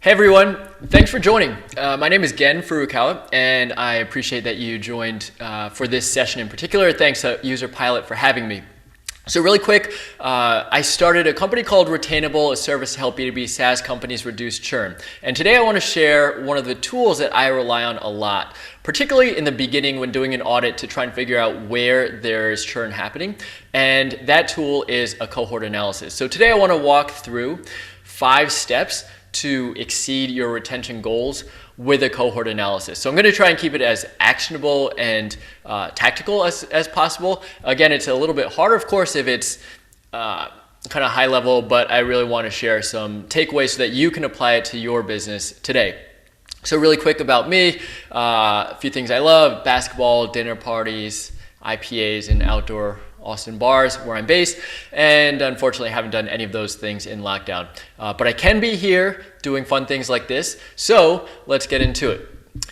Hey everyone, thanks for joining. My name is Gen Furukawa, and I appreciate that you joined for this session in particular. Thanks to Userpilot for having me. So really quick, I started a company called Retainable, a service to help B2B SaaS companies reduce churn. And today I want to share one of the tools that I rely on a lot, particularly in the beginning when doing an audit to try and figure out where there's churn happening. And that tool is a cohort analysis. So today I want to walk through 5 steps to exceed your retention goals with a cohort analysis. So I'm going to try and keep it as actionable and tactical as possible. Again, it's a little bit harder, of course, if it's kind of high level, but I really want to share some takeaways so that you can apply it to your business today. So really quick about me, a few things I love: basketball, dinner parties, IPAs, and outdoor Austin bars where I'm based, and unfortunately I haven't done any of those things in lockdown. But I can be here doing fun things like this, so let's get into it.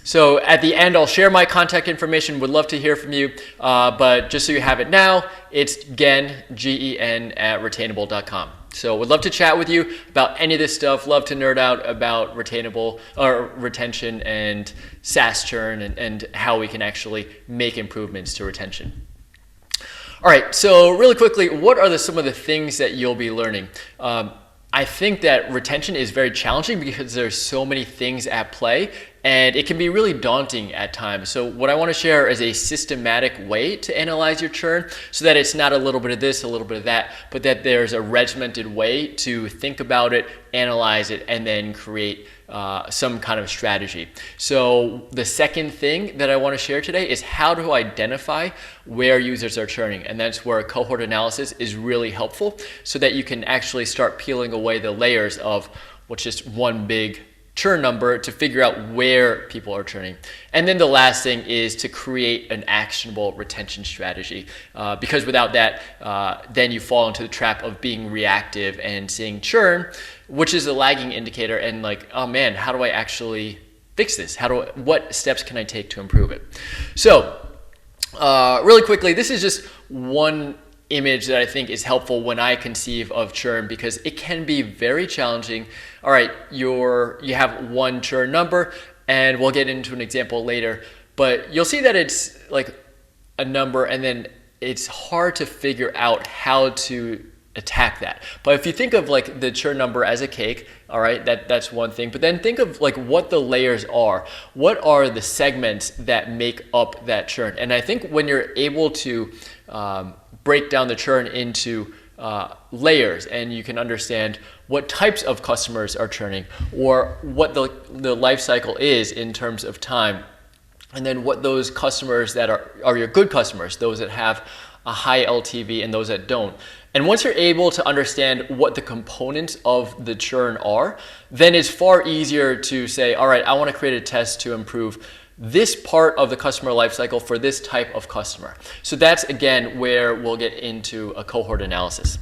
So at the end I'll share my contact information, would love to hear from you, but just so you have it now, it's Gen, Gen at Retainable.com. So would love to chat with you about any of this stuff, love to nerd out about Retainable or retention and SaaS churn and how we can actually make improvements to retention. All right, so really quickly, what are some of the things that you'll be learning? I think that retention is very challenging because there's so many things at play, and it can be really daunting at times. So what I want to share is a systematic way to analyze your churn so that it's not a little bit of this, a little bit of that, but that there's a regimented way to think about it, analyze it, and then create some kind of strategy. So the second thing that I want to share today is how to identify where users are churning. And that's where a cohort analysis is really helpful so that you can actually start peeling away the layers of what's just one big churn number to figure out where people are churning. And then the last thing is to create an actionable retention strategy, because without that, then you fall into the trap of being reactive and seeing churn, which is a lagging indicator, and like, oh man, how do I actually fix this? What steps can I take to improve it? So really quickly, this is just one image that I think is helpful when I conceive of churn, because it can be very challenging. All right, you have one churn number, and we'll get into an example later, but you'll see that it's like a number, and then it's hard to figure out how to attack that. But if you think of like the churn number as a cake, all right, that's one thing. But then think of like what the layers are. What are the segments that make up that churn? And I think when you're able to break down the churn into layers, and you can understand what types of customers are churning, or what the life cycle is in terms of time, and then what those customers that are your good customers, those that have a high LTV and those that don't. And once you're able to understand what the components of the churn are, then it's far easier to say, all right, I want to create a test to improve this part of the customer lifecycle for this type of customer. So that's, again, where we'll get into a cohort analysis.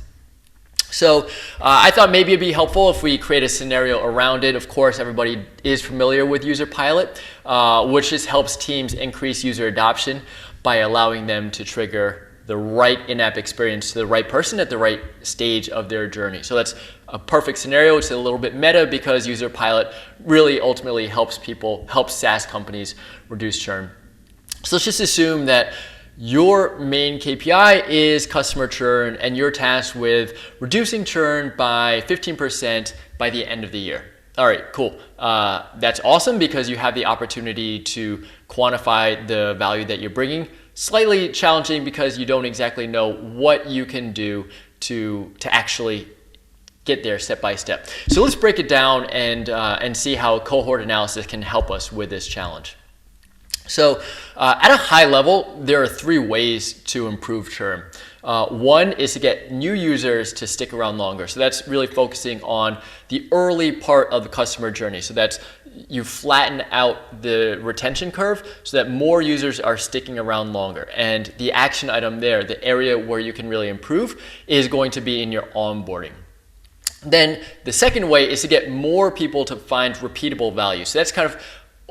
So I thought maybe it'd be helpful if we create a scenario around it. Of course, everybody is familiar with Userpilot, which just helps teams increase user adoption by allowing them to trigger the right in-app experience to the right person at the right stage of their journey. So that's a perfect scenario. It's a little bit meta because Userpilot really ultimately helps SaaS companies reduce churn. So let's just assume that your main KPI is customer churn, and you're tasked with reducing churn by 15% by the end of the year. All right, cool. That's awesome because you have the opportunity to quantify the value that you're bringing. Slightly challenging because you don't exactly know what you can do to actually get there step by step. So let's break it down and see how cohort analysis can help us with this challenge. So at a high level, there are 3 ways to improve churn. One is to get new users to stick around longer. So that's really focusing on the early part of the customer journey. So that's you flatten out the retention curve so that more users are sticking around longer. And the action item there, the area where you can really improve, is going to be in your onboarding. Then the second way is to get more people to find repeatable value. So that's kind of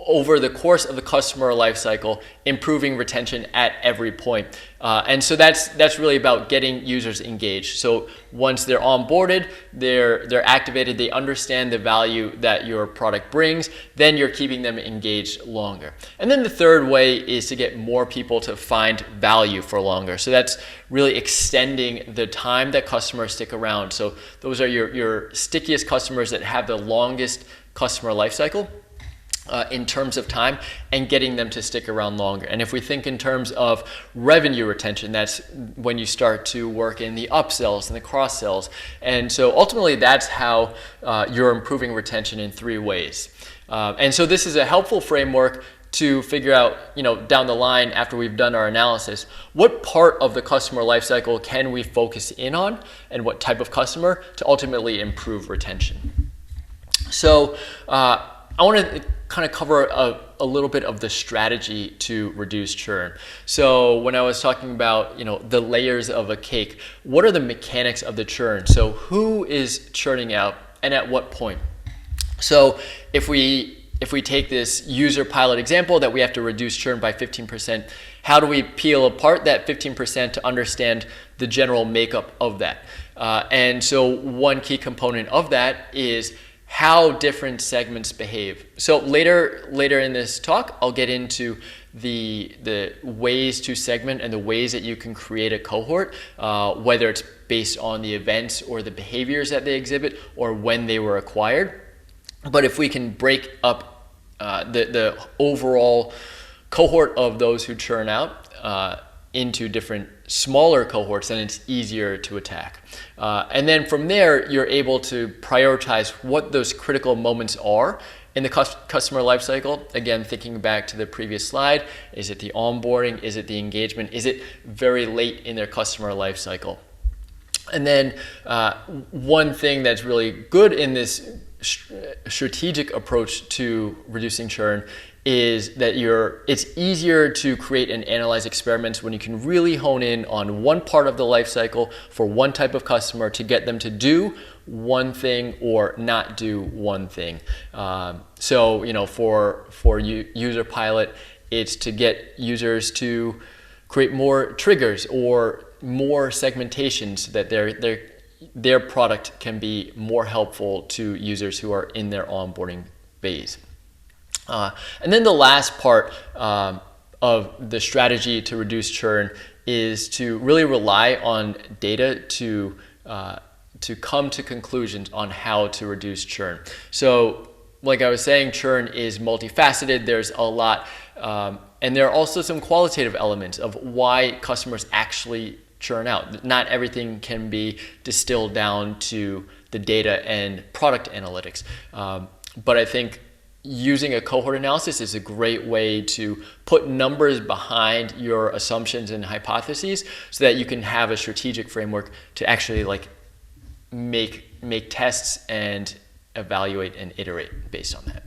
over the course of the customer lifecycle, improving retention at every point. And so that's really about getting users engaged. So once they're onboarded, they're activated, they understand the value that your product brings, then you're keeping them engaged longer. And then the third way is to get more people to find value for longer. So that's really extending the time that customers stick around. So those are your stickiest customers that have the longest customer lifecycle. In terms of time, and getting them to stick around longer. And if we think in terms of revenue retention, that's when you start to work in the upsells and the cross sells. And so ultimately that's how you're improving retention in 3 ways. And so this is a helpful framework to figure out, down the line after we've done our analysis, what part of the customer lifecycle can we focus in on, and what type of customer to ultimately improve retention. So I want to kind of cover a little bit of the strategy to reduce churn. So when I was talking about the layers of a cake, what are the mechanics of the churn? So who is churning out and at what point? So if we take this Userpilot example that we have to reduce churn by 15%, how do we peel apart that 15% to understand the general makeup of that? And so one key component of that is how different segments behave. So later in this talk, I'll get into the ways to segment and the ways that you can create a cohort, whether it's based on the events or the behaviors that they exhibit or when they were acquired. But if we can break up the overall cohort of those who churn out into different smaller cohorts, then it's easier to attack. And then from there, you're able to prioritize what those critical moments are in the customer lifecycle. Again, thinking back to the previous slide, is it the onboarding? Is it the engagement? Is it very late in their customer lifecycle? And then one thing that's really good in this strategic approach to reducing churn is that it's easier to create and analyze experiments when you can really hone in on one part of the life cycle for one type of customer to get them to do one thing or not do one thing. So for Userpilot, it's to get users to create more triggers or more segmentation so that their product can be more helpful to users who are in their onboarding phase. And then the last part of the strategy to reduce churn is to really rely on data to come to conclusions on how to reduce churn. So like I was saying, churn is multifaceted. There's a lot, and there are also some qualitative elements of why customers actually churn out. Not everything can be distilled down to the data and product analytics, but I think using a cohort analysis is a great way to put numbers behind your assumptions and hypotheses so that you can have a strategic framework to actually make tests and evaluate and iterate based on that.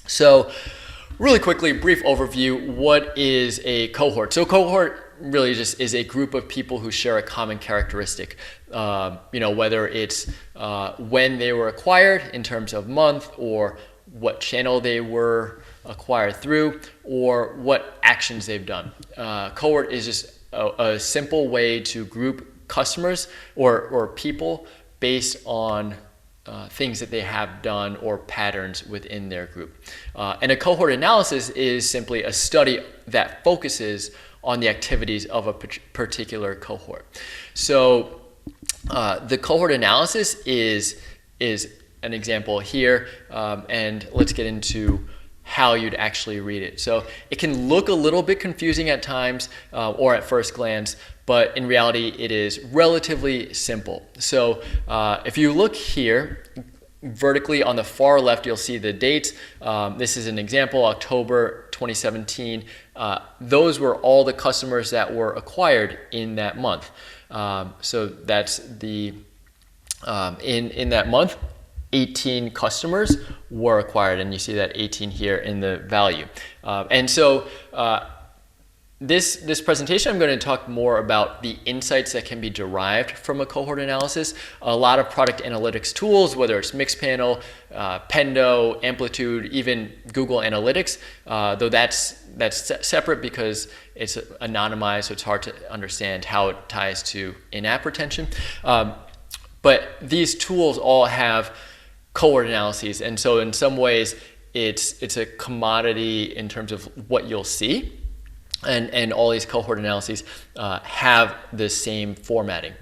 So really quickly, brief overview, what is a cohort? So cohort really just is a group of people who share a common characteristic, whether it's when they were acquired in terms of month, or what channel they were acquired through, or what actions they've done. Cohort is just a simple way to group customers or people based on things that they have done or patterns within their group. And a cohort analysis is simply a study that focuses on the activities of a particular cohort. So the cohort analysis is an example here, and let's get into how you'd actually read it. So it can look a little bit confusing at times or at first glance, but in reality it is relatively simple. So if you look here vertically on the far left, you'll see the dates. This is an example, October 2017. Those were all the customers that were acquired in that month. So that's the in that month, 18 customers were acquired, and you see that 18 here in the value. And so This presentation, I'm going to talk more about the insights that can be derived from a cohort analysis. A lot of product analytics tools, whether it's Mixpanel, Pendo, Amplitude, even Google Analytics, though that's separate because it's anonymized, so it's hard to understand how it ties to in-app retention. But these tools all have cohort analyses, and so in some ways, it's a commodity in terms of what you'll see. And all these cohort analyses have the same formatting.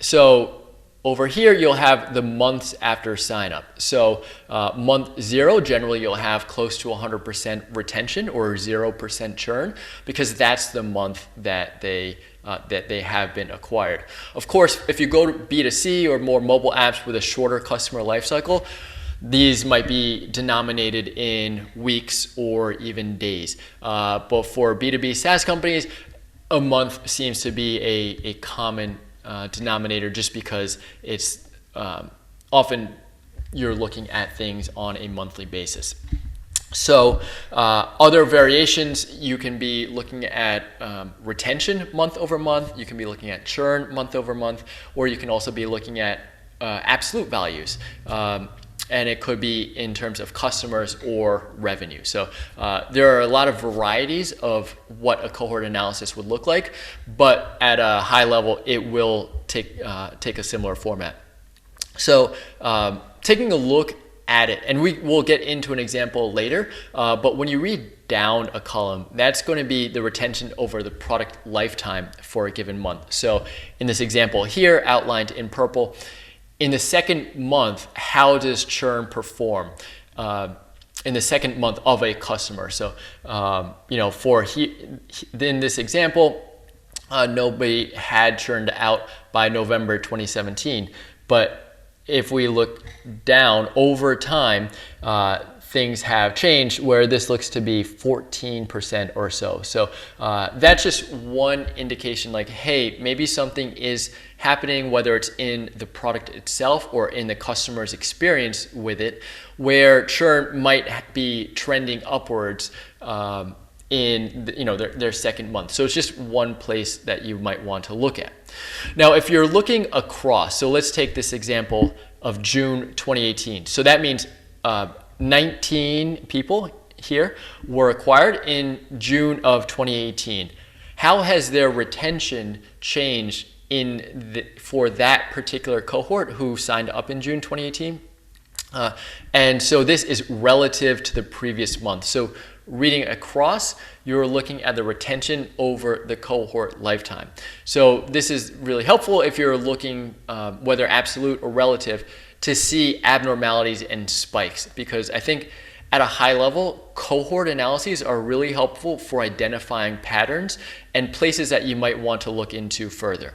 So over here, you'll have the months after sign up. So month 0, generally you'll have close to 100% retention or 0% churn, because that's the month that they have been acquired. Of course, if you go to B2C or more mobile apps with a shorter customer lifecycle, these might be denominated in weeks or even days. But for B2B SaaS companies, a month seems to be a common denominator, just because it's often you're looking at things on a monthly basis. So other variations, you can be looking at retention month over month, you can be looking at churn month over month, or you can also be looking at absolute values. And it could be in terms of customers or revenue. So there are a lot of varieties of what a cohort analysis would look like, but at a high level, it will take a similar format. So taking a look at it, and we will get into an example later, but when you read down a column, that's going to be the retention over the product lifetime for a given month. So in this example here, outlined in purple, in the second month, how does churn perform in the second month of a customer? So, in this example, nobody had churned out by November 2017. But if we look down over time, things have changed where this looks to be 14% or so. So that's just one indication, like, hey, maybe something is happening, whether it's in the product itself or in the customer's experience with it, where churn might be trending upwards in their second month. So it's just one place that you might want to look at. Now, if you're looking across, so let's take this example of June 2018. So that means 19 people here were acquired in June of 2018. How has their retention changed for that particular cohort who signed up in June 2018? And so this is relative to the previous month. So reading across, you're looking at the retention over the cohort lifetime. So this is really helpful if you're looking, whether absolute or relative, to see abnormalities and spikes, because I think at a high level, cohort analyses are really helpful for identifying patterns and places that you might want to look into further.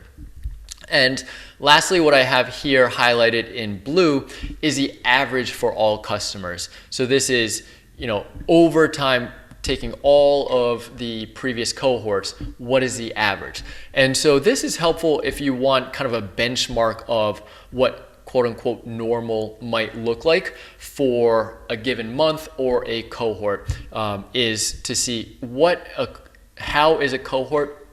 And lastly, what I have here highlighted in blue is the average for all customers. So this is, over time, taking all of the previous cohorts, what is the average? And so this is helpful if you want kind of a benchmark of what quote unquote normal might look like for a given month or a cohort, is to see how is a cohort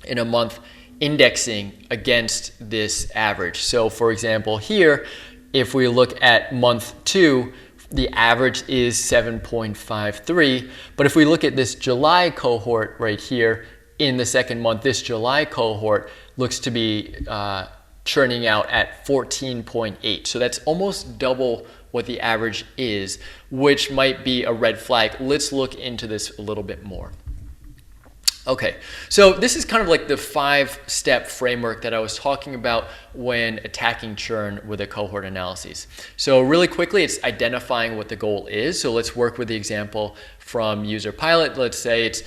in a month indexing against this average. So for example here, if we look at month 2, the average is 7.53, but if we look at this July cohort right here, in the second month, this July cohort looks to be churning out at 14.8. So that's almost double what the average is, which might be a red flag. Let's look into this a little bit more. Okay, so this is kind of like the 5-step framework that I was talking about when attacking churn with a cohort analysis. So really quickly, it's identifying what the goal is. So let's work with the example from Userpilot. Let's say it's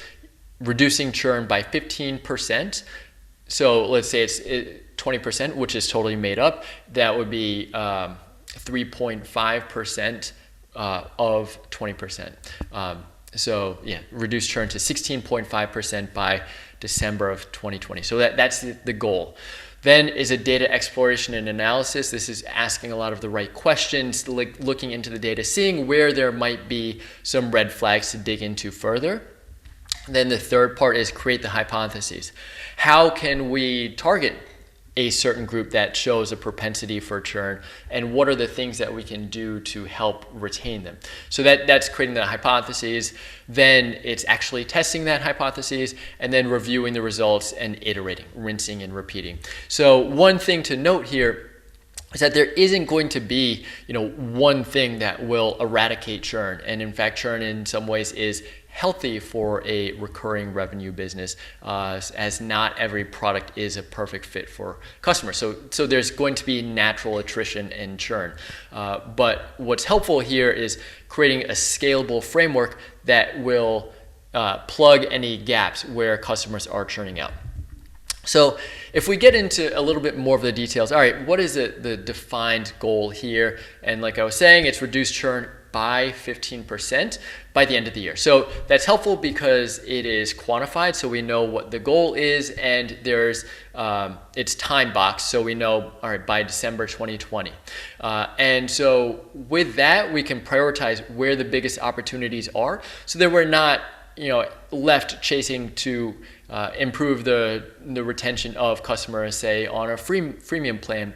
reducing churn by 15%. So let's say it's 20%, which is totally made up. That would be 3.5% of 20%. So yeah, reduce churn to 16.5% by December of 2020. So that's the goal. Then is a data exploration and analysis. This is asking a lot of the right questions, looking into the data, seeing where there might be some red flags to dig into further. Then the third part is create the hypotheses. How can we target a certain group that shows a propensity for churn, and what are the things that we can do to help retain them? So that's creating the hypotheses. Then it's actually testing that hypothesis, and then reviewing the results and iterating, rinsing and repeating. So one thing to note here is that there isn't going to be, one thing that will eradicate churn. And in fact, churn in some ways is healthy for a recurring revenue business, as not every product is a perfect fit for customers. So there's going to be natural attrition and churn. But what's helpful here is creating a scalable framework that will plug any gaps where customers are churning out. So if we get into a little bit more of the details, all right, what is the defined goal here? And like I was saying, it's reduce churn by 15% by the end of the year. So that's helpful because it is quantified, so we know what the goal is, and there's it's time boxed, so we know, all right, by December 2020. And so with that, we can prioritize where the biggest opportunities are, so that we're not left chasing to improve the retention of customers, say on a freemium plan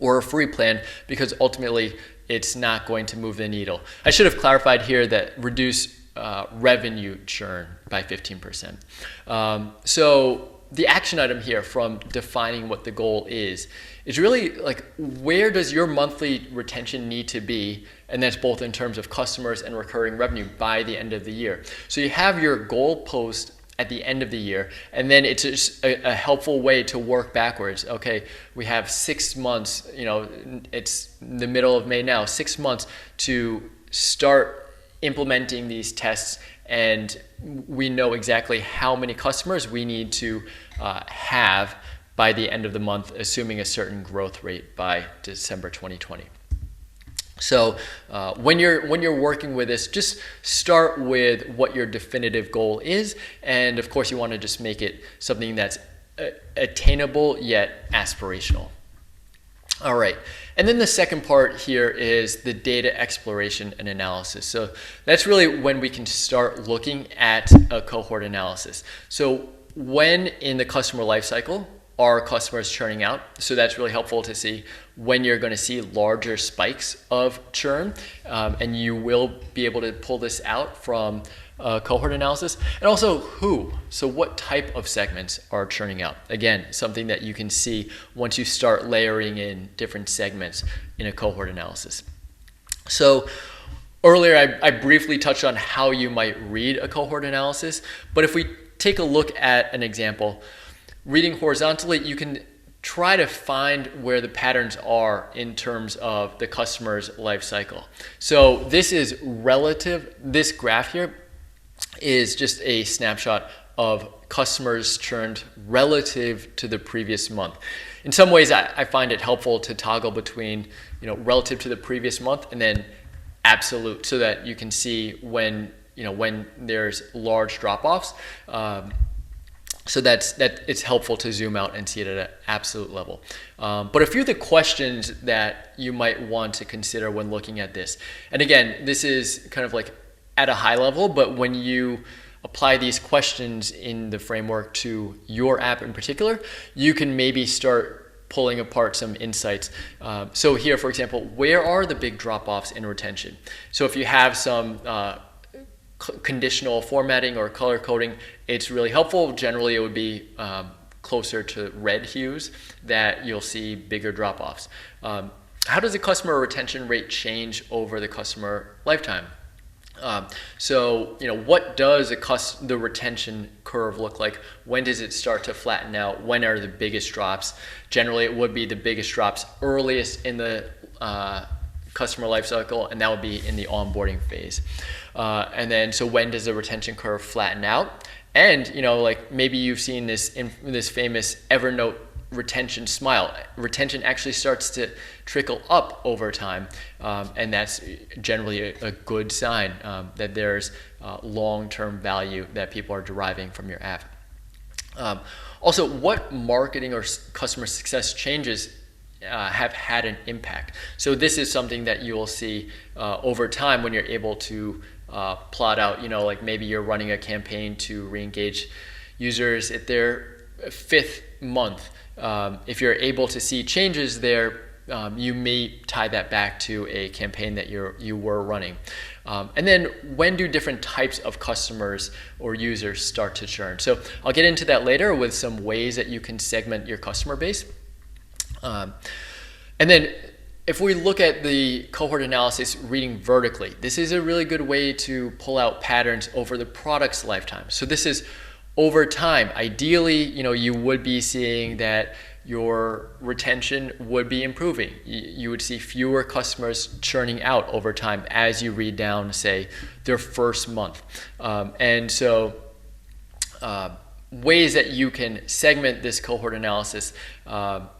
or a free plan, because ultimately it's not going to move the needle. I should have clarified here that reduce revenue churn by 15%. So the action item here from defining what the goal is really like, where does your monthly retention need to be? And that's both in terms of customers and recurring revenue by the end of the year. So you have your goal post at the end of the year, and then it's just a helpful way to work backwards. Okay, we have 6 months, it's the middle of May now, 6 months to start implementing these tests, and we know exactly how many customers we need to have by the end of the month, assuming a certain growth rate by December 2020. So when you're working with this, just start with what your definitive goal is, and of course you want to just make it something that's attainable yet aspirational. All right, and then the second part here is the data exploration and analysis. So that's really when we can start looking at a cohort analysis. So when in the customer lifecycle are customers churning out? So that's really helpful to see when you're going to see larger spikes of churn, and you will be able to pull this out from cohort analysis. And also who, so what type of segments are churning out? Again, something that you can see once you start layering in different segments in a cohort analysis. So earlier I briefly touched on how you might read a cohort analysis, but if we take a look at an example, reading horizontally, you can try to find where the patterns are in terms of the customer's life cycle. So this is relative, this graph here is just a snapshot of customers churned relative to the previous month. In some ways, I find it helpful to toggle between, relative to the previous month and then absolute, so that you can see when there's large drop-offs. So that it's helpful to zoom out and see it at an absolute level. But a few of the questions that you might want to consider when looking at this, and again, this is kind of like at a high level, but when you apply these questions in the framework to your app in particular, you can maybe start pulling apart some insights. So here, for example, where are the big drop-offs in retention? So if you have some conditional formatting or color coding, it's really helpful. Generally, it would be closer to red hues that you'll see bigger drop-offs. How does the customer retention rate change over the customer lifetime? So, what does the retention curve look like? When does it start to flatten out? When are the biggest drops? Generally, it would be the biggest drops earliest in the customer lifecycle, and that would be in the onboarding phase. And then, so when does the retention curve flatten out? And, like maybe you've seen this famous Evernote retention smile. Retention actually starts to trickle up over time, and that's generally a good sign that there's long-term value that people are deriving from your app. Also, what marketing or customer success changes have had an impact? So this is something that you will see over time when you're able to plot out, like maybe you're running a campaign to re-engage users at their 5th month. If you're able to see changes there, you may tie that back to a campaign that you were running. And then when do different types of customers or users start to churn? So I'll get into that later with some ways that you can segment your customer base. And then if we look at the cohort analysis reading vertically, this is a really good way to pull out patterns over the product's lifetime. So this is over time. Ideally, you would be seeing that your retention would be improving. You would see fewer customers churning out over time as you read down, say, their first month. And so ways that you can segment this cohort analysis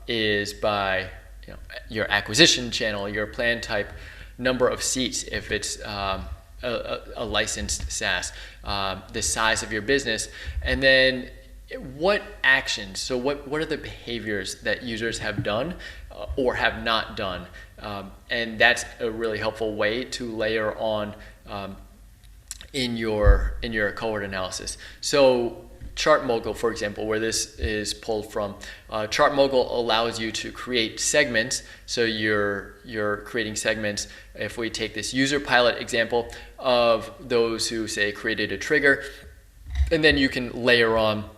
is by your acquisition channel, your plan type, number of seats, if it's a licensed SaaS, the size of your business, and then what actions, so what are the behaviors that users have done or have not done, and that's a really helpful way to layer on in your cohort analysis. So ChartMogul, for example, where this is pulled from, ChartMogul allows you to create segments. So you're creating segments. If we take this Userpilot example of those who, say, created a trigger, and then you can layer on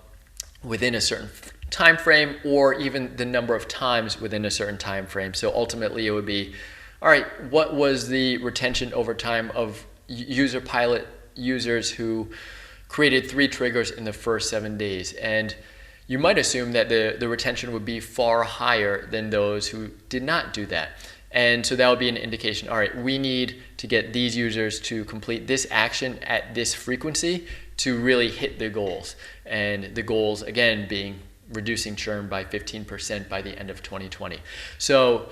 within a certain time frame or even the number of times within a certain time frame. So ultimately it would be, all right, what was the retention over time of Userpilot users who created 3 triggers in the first 7 days? And you might assume that the retention would be far higher than those who did not do that. And so that would be an indication, all right, we need to get these users to complete this action at this frequency to really hit the goals. And the goals, again, being reducing churn by 15% by the end of 2020. So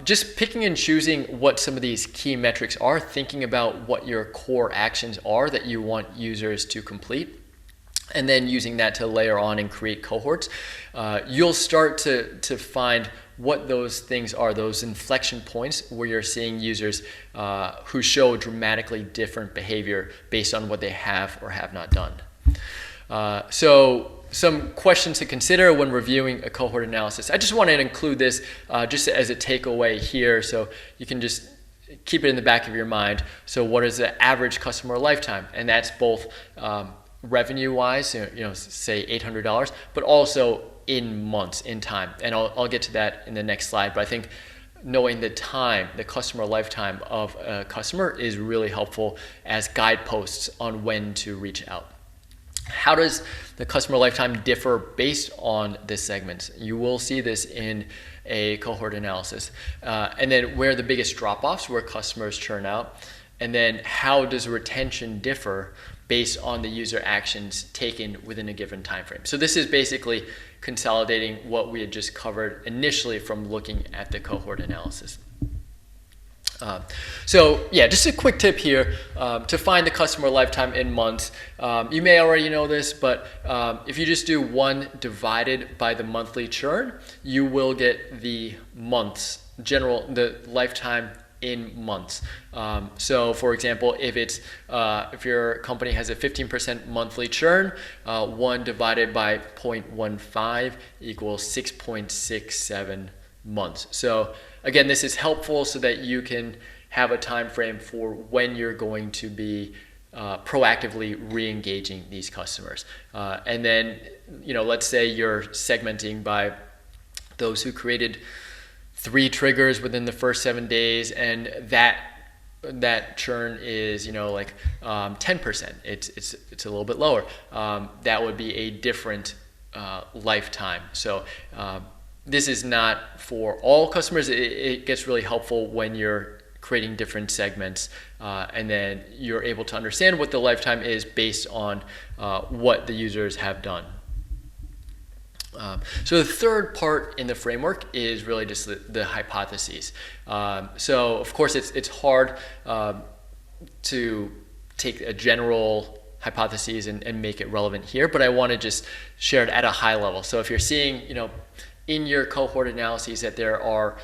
just picking and choosing what some of these key metrics are, thinking about what your core actions are that you want users to complete, and then using that to layer on and create cohorts, you'll start to find what those things are, those inflection points where you're seeing users who show dramatically different behavior based on what they have or have not done. So some questions to consider when reviewing a cohort analysis. I just wanted to include this just as a takeaway here, so you can just keep it in the back of your mind. So what is the average customer lifetime? And that's both revenue-wise, say $800, but also in months, in time. And I'll get to that in the next slide, but I think knowing the customer lifetime of a customer is really helpful as guideposts on when to reach out. How does the customer lifetime differ based on the segments? You will see this in a cohort analysis. And then where are the biggest drop-offs, where customers churn out? And then how does retention differ based on the user actions taken within a given time frame? So this is basically consolidating what we had just covered initially from looking at the cohort analysis. So yeah, just a quick tip here to find the customer lifetime in months. You may already know this, but if you just do 1 divided by the monthly churn, you will get the months, the lifetime in months. So for example, if your company has a 15% monthly churn, 1 divided by 0.15 equals 6.67 months. So again, this is helpful so that you can have a time frame for when you're going to be proactively re-engaging these customers. And then, let's say you're segmenting by those who created 3 triggers within the first 7 days, and that churn is 10%. It's a little bit lower. That would be a different lifetime. So this is not for all customers. It gets really helpful when you're creating different segments, and then you're able to understand what the lifetime is based on what the users have done. So the third part in the framework is really just the hypotheses. So of course it's hard to take a general hypotheses and make it relevant here, but I want to just share it at a high level. So if you're seeing in your cohort analyses that there are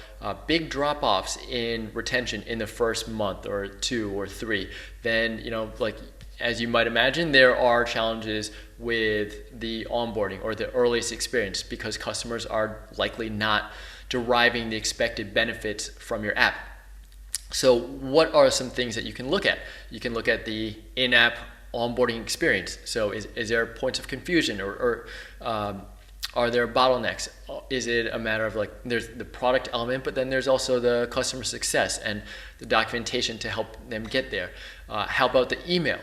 big drop-offs in retention in the first month or 2 or 3, then like as you might imagine, there are challenges with the onboarding or the earliest experience because customers are likely not deriving the expected benefits from your app. So what are some things that you can look at? You can look at the in-app onboarding experience. So is there points of confusion or are there bottlenecks? Is it a matter of like there's the product element, but then there's also the customer success and the documentation to help them get there? How about the email?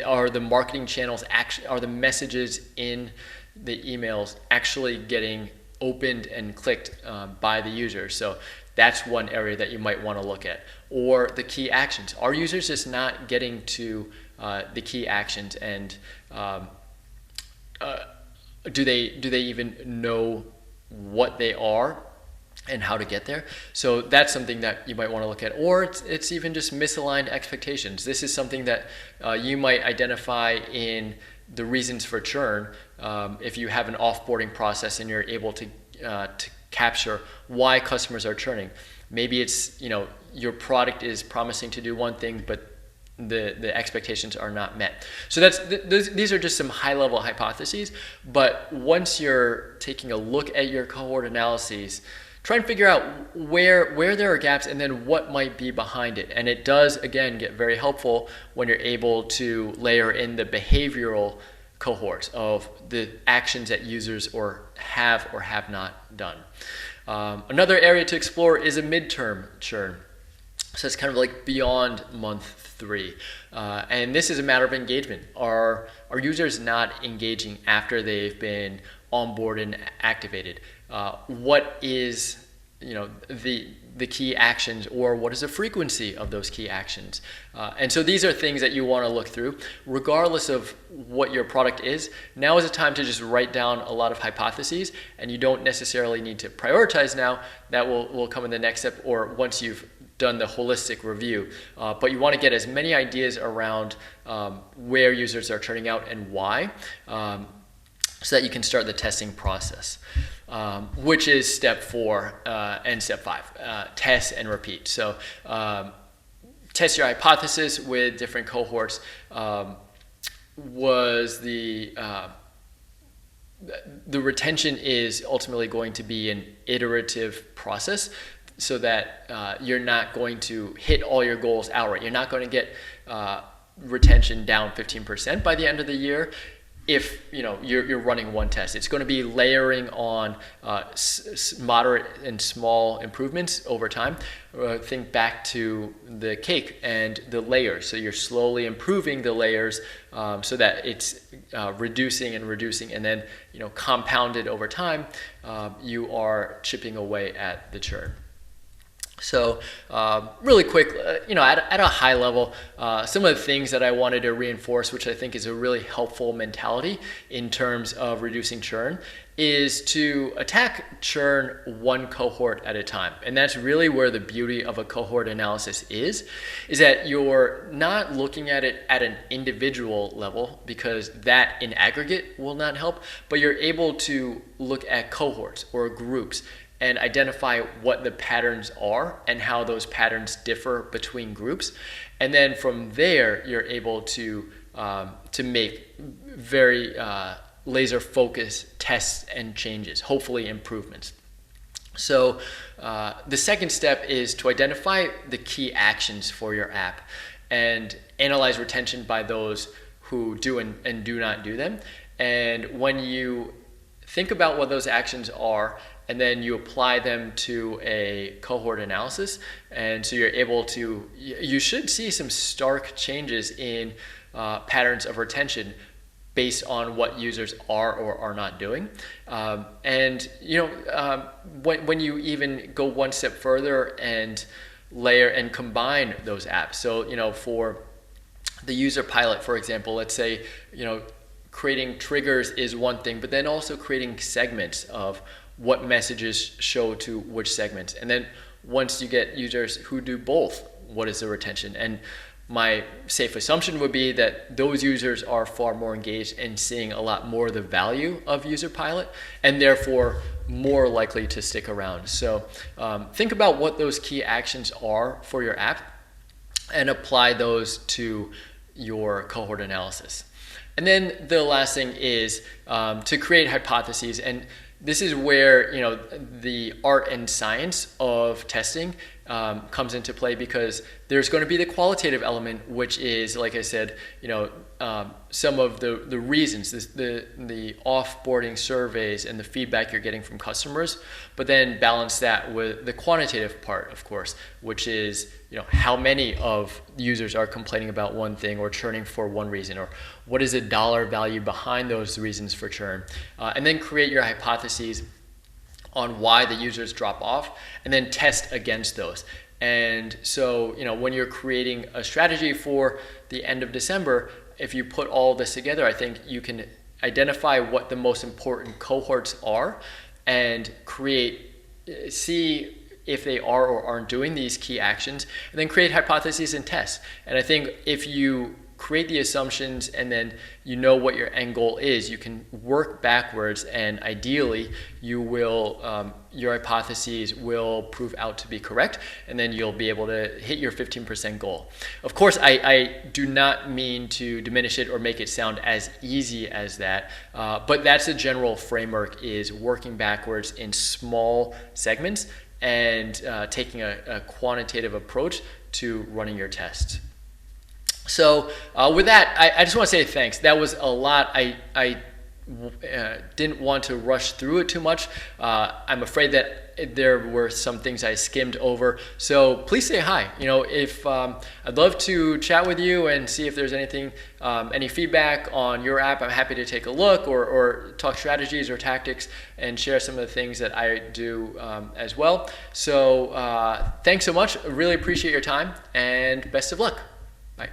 Are the marketing channels are the messages in the emails actually getting opened and clicked by the user? So that's one area that you might want to look at. Or the key actions. Are users just not getting to the key actions, and do they even know what they are and how to get there? So that's something that you might want to look at. Or it's even just misaligned expectations. This is something that you might identify in the reasons for churn. If you have an offboarding process and you're able to capture why customers are churning. Maybe it's your product is promising to do one thing, but the expectations are not met. So these are just some high-level hypotheses. But once you're taking a look at your cohort analyses, try and figure out where there are gaps and then what might be behind it. And it does, again, get very helpful when you're able to layer in the behavioral cohorts of the actions that users have not done. Another area to explore is a midterm churn. So it's kind of like beyond month 3. And this is a matter of engagement. Are users not engaging after they've been onboarded and activated? What is the key actions, or what is the frequency of those key actions? And so these are things that you want to look through regardless of what your product is. Now is a time to just write down a lot of hypotheses, and you don't necessarily need to prioritize now. That will come in the next step or once you've done the holistic review. But you want to get as many ideas around where users are churning out and why, so that you can start the testing process. Which is step 4 and step 5, test and repeat. So test your hypothesis with different cohorts. Was the retention is ultimately going to be an iterative process, so that you're not going to hit all your goals outright. You're not going to get retention down 15% by the end of the year. If you're running one test, it's going to be layering on moderate and small improvements over time. Think back to the cake and the layers. So you're slowly improving the layers so that it's reducing, and then compounded over time. You are chipping away at the churn. So really quick, at a high level, some of the things that I wanted to reinforce, which I think is a really helpful mentality in terms of reducing churn, is to attack churn one cohort at a time. And that's really where the beauty of a cohort analysis is that you're not looking at it at an individual level, because that in aggregate will not help, but you're able to look at cohorts or groups and identify what the patterns are and how those patterns differ between groups. And then from there, you're able to make very laser focused tests and changes, hopefully improvements. So the second step is to identify the key actions for your app and analyze retention by those who do and do not do them. And when you think about what those actions are, and then you apply them to a cohort analysis, and so you're able to, you should see some stark changes in patterns of retention based on what users are or are not doing. When you even go one step further and layer and combine those apps. So, for the Userpilot, for example, let's say, creating triggers is one thing, but then also creating segments of what messages show to which segments. And then once you get users who do both, what is the retention? And my safe assumption would be that those users are far more engaged and seeing a lot more of the value of Userpilot, and therefore more likely to stick around. So think about what those key actions are for your app and apply those to your cohort analysis. And then the last thing is to create hypotheses. And this is where the art and science of testing comes into play, because there's going to be the qualitative element, which is, like I said, some of the reasons, the offboarding surveys and the feedback you're getting from customers, but then balance that with the quantitative part, of course, which is how many of users are complaining about one thing or churning for one reason, or what is the dollar value behind those reasons for churn, and then create your hypotheses on why the users drop off, and then test against those. And so, when you're creating a strategy for the end of December, if you put all this together, I think you can identify what the most important cohorts are and see if they are or aren't doing these key actions, and then create hypotheses and tests. And I think if you create the assumptions and then what your end goal is, you can work backwards, and ideally you will your hypotheses will prove out to be correct, and then you'll be able to hit your 15% goal. Of course, I do not mean to diminish it or make it sound as easy as that, but that's the general framework, is working backwards in small segments and taking a quantitative approach to running your tests. So with that, I just want to say thanks. That was a lot. I didn't want to rush through it too much. I'm afraid that there were some things I skimmed over. So please say hi. If I'd love to chat with you and see if there's anything, any feedback on your app. I'm happy to take a look or talk strategies or tactics and share some of the things that I do as well. So thanks so much. Really appreciate your time, and best of luck. Bye.